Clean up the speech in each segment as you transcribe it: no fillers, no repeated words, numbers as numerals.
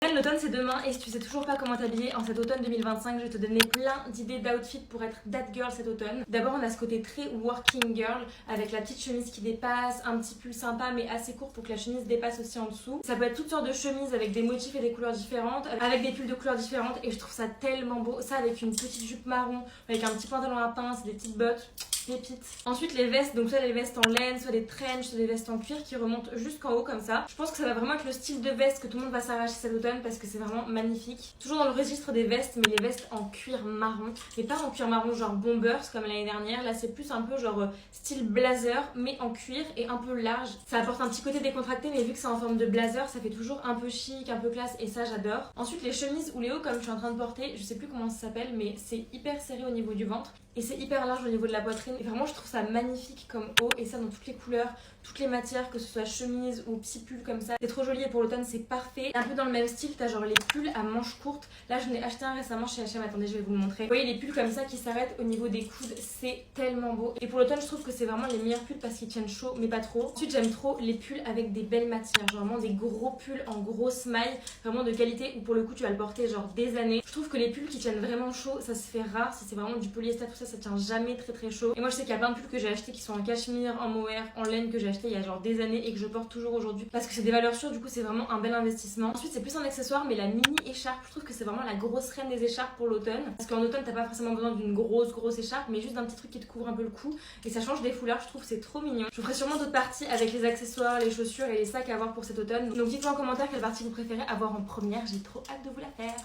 L'automne c'est demain et si tu sais toujours pas comment t'habiller en cet automne 2025, je vais te donner plein d'idées d'outfits pour être that girl cet automne. D'abord on a ce côté très working girl avec la petite chemise qui dépasse, un petit pull sympa mais assez court pour que la chemise dépasse aussi en dessous. Ça peut être toutes sortes de chemises avec des motifs et des couleurs différentes, avec des pulls de couleurs différentes et je trouve ça tellement beau. Ça avec une petite jupe marron, avec un petit pantalon à pince, des petites bottes. Pépite. Ensuite les vestes, donc soit des vestes en laine, soit des trench, soit des vestes en cuir qui remontent jusqu'en haut comme ça. Je pense que ça va vraiment être le style de veste que tout le monde va s'arracher cet automne parce que c'est vraiment magnifique. Toujours dans le registre des vestes, mais les vestes en cuir marron. Mais pas en cuir marron genre bombers comme l'année dernière. Là c'est plus un peu genre style blazer mais en cuir et un peu large. Ça apporte un petit côté décontracté mais vu que c'est en forme de blazer, ça fait toujours un peu chic, un peu classe et ça j'adore. Ensuite les chemises ou les hauts comme je suis en train de porter, je sais plus comment ça s'appelle mais c'est hyper serré au niveau du ventre. Et c'est hyper large au niveau de la poitrine. Et vraiment, je trouve ça magnifique comme haut. Et ça dans toutes les couleurs, toutes les matières, que ce soit chemise ou petit pull comme ça. C'est trop joli et pour l'automne, c'est parfait. Un peu dans le même style, t'as genre les pulls à manches courtes. Là, j'en ai acheté un récemment chez H&M. Attendez, je vais vous le montrer. Vous voyez les pulls comme ça qui s'arrêtent au niveau des coudes. C'est tellement beau. Et pour l'automne, je trouve que c'est vraiment les meilleurs pulls parce qu'ils tiennent chaud, mais pas trop. Ensuite, j'aime trop les pulls avec des belles matières. Genre vraiment des gros pulls en grosse maille. Vraiment de qualité où pour le coup, tu vas le porter genre des années. Je trouve que les pulls qui tiennent vraiment chaud, ça se fait rare. Si c'est vraiment du polyester, tout ça, ça tient jamais très chaud. Et moi je sais qu'il y a plein de pulls que j'ai achetés qui sont en cachemire, en mohair, en laine que j'ai acheté il y a genre des années et que je porte toujours aujourd'hui parce que c'est des valeurs sûres, du coup c'est vraiment un bel investissement. Ensuite c'est plus un accessoire mais la mini écharpe, je trouve que c'est vraiment la grosse reine des écharpes pour l'automne parce qu'en automne t'as pas forcément besoin d'une grosse écharpe mais juste d'un petit truc qui te couvre un peu le cou et ça change des foulards, je trouve que c'est trop mignon. Je vous ferai sûrement d'autres parties avec les accessoires, les chaussures et les sacs à avoir pour cet automne. Donc dites-moi en commentaire quelle partie vous préférez avoir en première, j'ai trop hâte de vous la faire.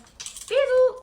Bisous!